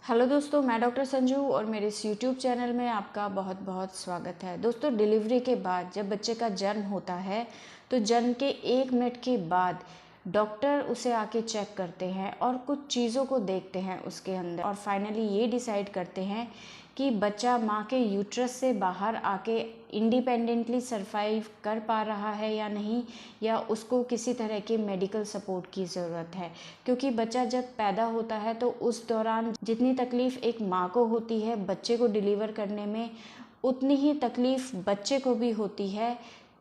Hello दोस्तों, मैं doctor Sanju और मेरे इस यूट्यूब चैनल में आपका बहुत बहुत स्वागत है। दोस्तों, डिलीवरी के बाद जब बच्चे का जन्म होता है तो जन्म के 1 मिनट के बाद डॉक्टर उसे आके चेक करते हैं और कुछ चीज़ों को देखते हैं उसके अंदर और फाइनली ये डिसाइड करते हैं कि बच्चा माँ के यूट्रस से बाहर आके इंडिपेंडेंटली सरवाइव कर पा रहा है या नहीं, या उसको किसी तरह के मेडिकल सपोर्ट की ज़रूरत है। क्योंकि बच्चा जब पैदा होता है तो उस दौरान जितनी तकलीफ़ एक माँ को होती है बच्चे को डिलीवर करने में, उतनी ही तकलीफ़ बच्चे को भी होती है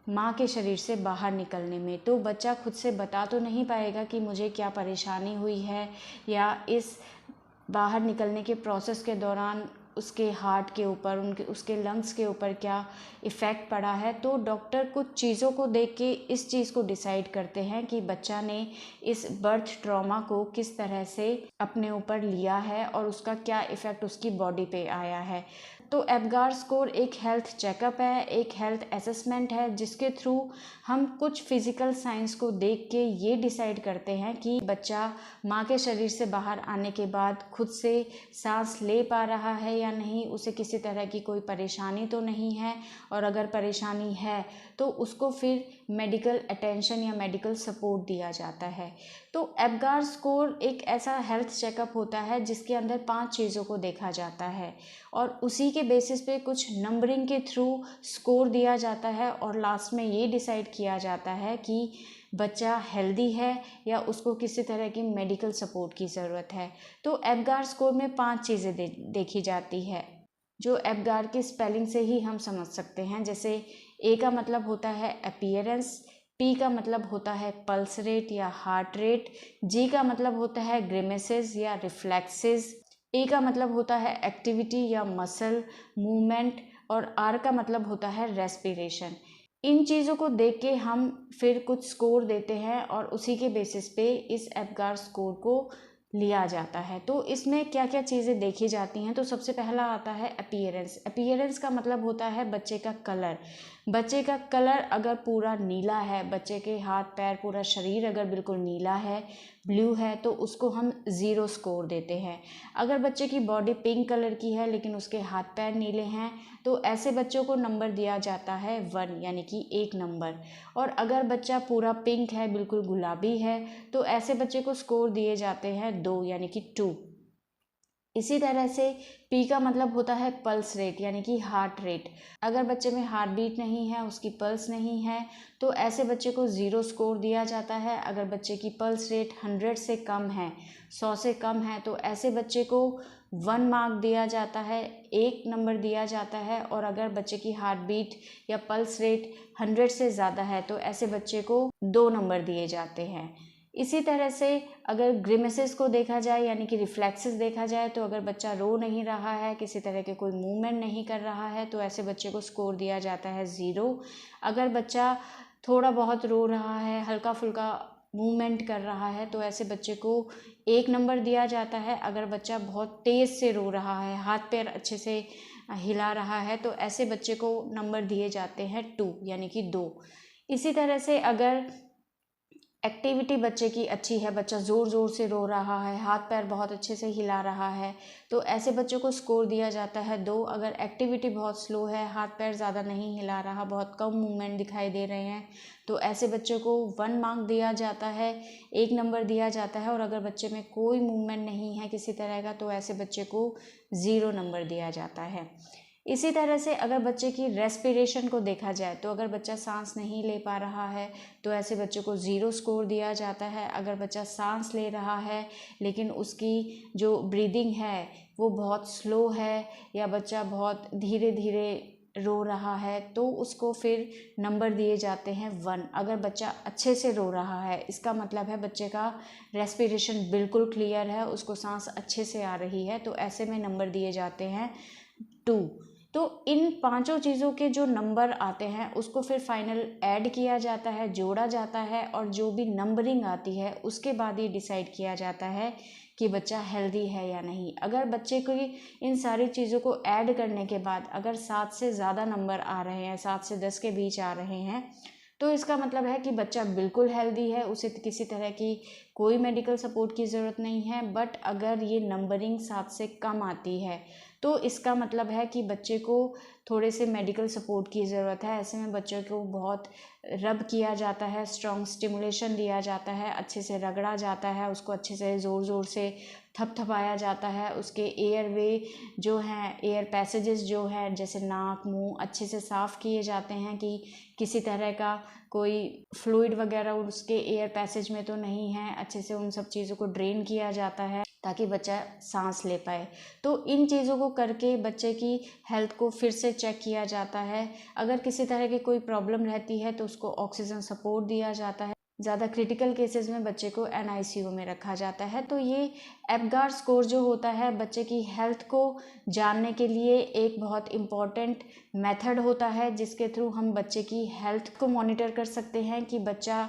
माँ के शरीर से बाहर निकलने में। तो बच्चा खुद से बता तो नहीं पाएगा कि मुझे क्या परेशानी हुई है, या इस बाहर निकलने के प्रोसेस के दौरान उसके हार्ट के ऊपर, उसके लंग्स के ऊपर क्या इफ़ेक्ट पड़ा है। तो डॉक्टर कुछ चीज़ों को देख के इस चीज़ को डिसाइड करते हैं कि बच्चा ने इस बर्थ ट्रॉमा को किस तरह से अपने ऊपर लिया है और उसका क्या इफ़ेक्ट उसकी बॉडी पे आया है। तो एप्गार स्कोर एक हेल्थ चेकअप है, एक हेल्थ असेसमेंट है, जिसके थ्रू हम कुछ फिज़िकल साइंस को देख के ये डिसाइड करते हैं कि बच्चा माँ के शरीर से बाहर आने के बाद खुद से सांस ले पा रहा है या नहीं, उसे किसी तरह की कोई परेशानी तो नहीं है, और अगर परेशानी है तो उसको फिर मेडिकल अटेंशन या मेडिकल सपोर्ट दिया जाता है। तो एप्गार स्कोर एक ऐसा हेल्थ चेकअप होता है जिसके अंदर 5 चीज़ों को देखा जाता है और उसी के बेसिस पे कुछ नंबरिंग के थ्रू स्कोर दिया जाता है और लास्ट में ये डिसाइड किया जाता है कि बच्चा हेल्दी है या उसको किसी तरह की मेडिकल सपोर्ट की ज़रूरत है। तो एप्गार स्कोर में 5 चीज़ें देखी जाती है जो एप्गार की स्पेलिंग से ही हम समझ सकते हैं। जैसे ए का मतलब होता है अपीयरेंस, पी का मतलब होता है पल्स रेट या हार्ट रेट, जी का मतलब होता है ग्रिमेसेस या रिफ्लेक्सेस, ए का मतलब होता है एक्टिविटी या मसल मूवमेंट, और आर का मतलब होता है रेस्पिरेशन। इन चीज़ों को देख के हम फिर कुछ स्कोर देते हैं और उसी के बेसिस पे इस एप्गार स्कोर को लिया जाता है। तो इसमें क्या क्या चीज़ें देखी जाती हैं, तो सबसे पहला आता है अपीयरेंस। अपीयरेंस का मतलब होता है बच्चे का कलर। बच्चे का कलर अगर पूरा नीला है, बच्चे के हाथ पैर पूरा शरीर अगर बिल्कुल नीला है, ब्लू है, तो उसको हम 0 स्कोर देते हैं। अगर बच्चे की बॉडी पिंक कलर की है लेकिन उसके हाथ पैर नीले हैं, तो ऐसे बच्चों को नंबर दिया जाता है 1 यानी कि 1 नंबर। और अगर बच्चा पूरा पिंक है, बिल्कुल गुलाबी है, तो ऐसे बच्चे को स्कोर दिए जाते हैं 2 यानी कि 2। इसी तरह से पी का मतलब होता है पल्स रेट यानी कि हार्ट रेट। अगर बच्चे में हार्ट बीट नहीं है, उसकी पल्स नहीं है, तो ऐसे बच्चे को 0 स्कोर दिया जाता है। अगर बच्चे की पल्स रेट 100 से कम है, 100 से कम है, तो ऐसे बच्चे को 1 मार्क दिया जाता है, 1 नंबर दिया जाता है। और अगर बच्चे की हार्ट बीट या पल्स रेट 100 से ज़्यादा है तो ऐसे बच्चे को 2 नंबर दिए जाते हैं। इसी तरह से अगर ग्रिमेसेस को देखा जाए यानी कि रिफ्लेक्सेस देखा जाए, तो अगर बच्चा रो नहीं रहा है, किसी तरह के कोई मूवमेंट नहीं कर रहा है, तो ऐसे बच्चे को स्कोर दिया जाता है 0। अगर बच्चा थोड़ा बहुत रो रहा है, हल्का फुल्का मूवमेंट कर रहा है, तो ऐसे बच्चे को 1 नंबर दिया जाता है। अगर बच्चा बहुत तेज़ से रो रहा है, हाथ पैर अच्छे से हिला रहा है, तो ऐसे बच्चे को नंबर दिए जाते हैं 2 यानी कि 2। इसी तरह से अगर एक्टिविटी बच्चे की अच्छी है, बच्चा ज़ोर ज़ोर से रो रहा है, हाथ पैर बहुत अच्छे से हिला रहा है, तो ऐसे बच्चों को स्कोर दिया जाता है 2। अगर एक्टिविटी बहुत स्लो है, हाथ पैर ज़्यादा नहीं हिला रहा, बहुत कम मूवमेंट दिखाई दे रहे हैं, तो ऐसे बच्चे को 1 मार्क दिया जाता है, 1 नंबर दिया जाता है। और अगर बच्चे में कोई मूवमेंट नहीं है किसी तरह का, तो ऐसे बच्चे को 0 नंबर दिया जाता है। इसी तरह से अगर बच्चे की रेस्पिरेशन को देखा जाए, तो अगर बच्चा सांस नहीं ले पा रहा है तो ऐसे बच्चे को 0 स्कोर दिया जाता है। अगर बच्चा सांस ले रहा है लेकिन उसकी जो ब्रीदिंग है वो बहुत स्लो है, या बच्चा बहुत धीरे धीरे रो रहा है, तो उसको फिर नंबर दिए जाते हैं 1। अगर बच्चा अच्छे से रो रहा है, इसका मतलब है बच्चे का रेस्पिरेशन बिल्कुल क्लियर है, उसको सांस अच्छे से आ रही है, तो ऐसे में नंबर दिए जाते हैं 2। तो इन 5 चीज़ों के जो नंबर आते हैं उसको फिर फाइनल ऐड किया जाता है, जोड़ा जाता है, और जो भी नंबरिंग आती है उसके बाद ये डिसाइड किया जाता है कि बच्चा हेल्दी है या नहीं। अगर बच्चे को इन सारी चीज़ों को ऐड करने के बाद अगर 7 से ज़्यादा नंबर आ रहे हैं, 7 से 10 के बीच आ रहे हैं, तो इसका मतलब है कि बच्चा बिल्कुल हेल्दी है, उसे किसी तरह की कोई मेडिकल सपोर्ट की ज़रूरत नहीं है। बट अगर ये नंबरिंग 7 से कम आती है तो इसका मतलब है कि बच्चे को थोड़े से मेडिकल सपोर्ट की ज़रूरत है। ऐसे में बच्चों को बहुत रब किया जाता है, स्ट्रॉन्ग स्टिमुलेशन दिया जाता है, अच्छे से रगड़ा जाता है, उसको अच्छे से ज़ोर ज़ोर से थपथपाया जाता है। उसके एयरवे जो हैं, एयर पैसेजेस जो है जैसे नाक मुंह अच्छे से साफ़ किए जाते हैं कि किसी तरह का कोई फ्लूइड वगैरह उसके एयर पैसेज में तो नहीं है। अच्छे से उन सब चीज़ों को ड्रेन किया जाता है ताकि बच्चा सांस ले पाए। तो इन चीज़ों को करके बच्चे की हेल्थ को फिर से चेक किया जाता है। अगर किसी तरह की कोई प्रॉब्लम रहती है तो उसको ऑक्सीजन सपोर्ट दिया जाता है। ज़्यादा क्रिटिकल केसेस में बच्चे को NICU में रखा जाता है। तो ये एप्गार स्कोर जो होता है बच्चे की हेल्थ को जानने के लिए एक बहुत इम्पॉर्टेंट मेथड होता है, जिसके थ्रू हम बच्चे की हेल्थ को मॉनिटर कर सकते हैं कि बच्चा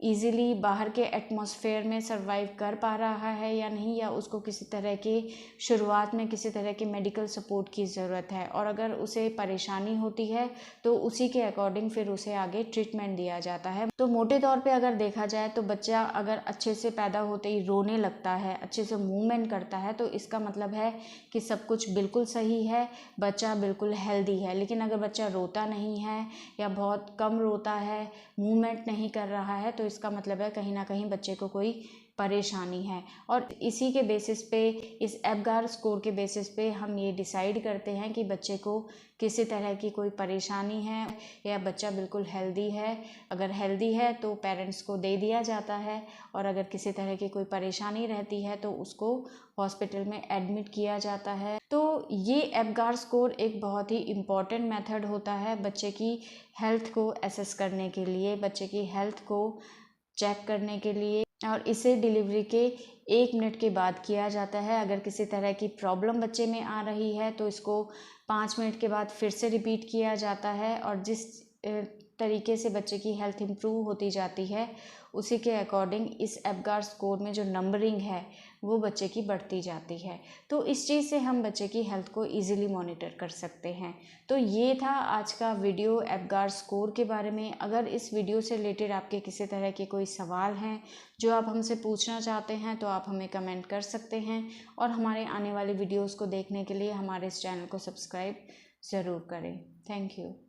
ईज़िली बाहर के एटमॉस्फेयर में सर्वाइव कर पा रहा है या नहीं, या उसको किसी तरह के शुरुआत में किसी तरह के मेडिकल सपोर्ट की ज़रूरत है। और अगर उसे परेशानी होती है तो उसी के अकॉर्डिंग फिर उसे आगे ट्रीटमेंट दिया जाता है। तो मोटे तौर पे अगर देखा जाए तो बच्चा अगर अच्छे से पैदा होते ही रोने लगता है, अच्छे से मूवमेंट करता है, तो इसका मतलब है कि सब कुछ बिल्कुल सही है, बच्चा बिल्कुल हेल्दी है। लेकिन अगर बच्चा रोता नहीं है या बहुत कम रोता है, मूवमेंट नहीं कर रहा है, तो इसका मतलब है कहीं ना कहीं बच्चे को कोई परेशानी है। और इसी के बेसिस पे, इस एप्गार स्कोर के बेसिस पे हम ये डिसाइड करते हैं कि बच्चे को किसी तरह की कोई परेशानी है या बच्चा बिल्कुल हेल्दी है। अगर हेल्दी है तो पेरेंट्स को दे दिया जाता है, और अगर किसी तरह की कोई परेशानी रहती है तो उसको हॉस्पिटल में एडमिट किया जाता है। तो ये एप्गार स्कोर एक बहुत ही इम्पॉर्टेंट मेथड होता है बच्चे की हेल्थ को एसेस करने के लिए, बच्चे की हेल्थ को चेक करने के लिए। और इसे डिलीवरी के 1 मिनट के बाद किया जाता है। अगर किसी तरह की प्रॉब्लम बच्चे में आ रही है तो इसको 5 मिनट के बाद फिर से रिपीट किया जाता है, और जिस तरीके से बच्चे की हेल्थ इम्प्रूव होती जाती है उसी के अकॉर्डिंग इस एप्गार स्कोर में जो नंबरिंग है वो बच्चे की बढ़ती जाती है। तो इस चीज़ से हम बच्चे की हेल्थ को इजीली मॉनिटर कर सकते हैं। तो ये था आज का वीडियो एप्गार स्कोर के बारे में। अगर इस वीडियो से रिलेटेड आपके किसी तरह के कोई सवाल हैं जो आप हमसे पूछना चाहते हैं तो आप हमें कमेंट कर सकते हैं, और हमारे आने वाले वीडियोज़ को देखने के लिए हमारे इस चैनल को सब्सक्राइब ज़रूर करें। Thank you.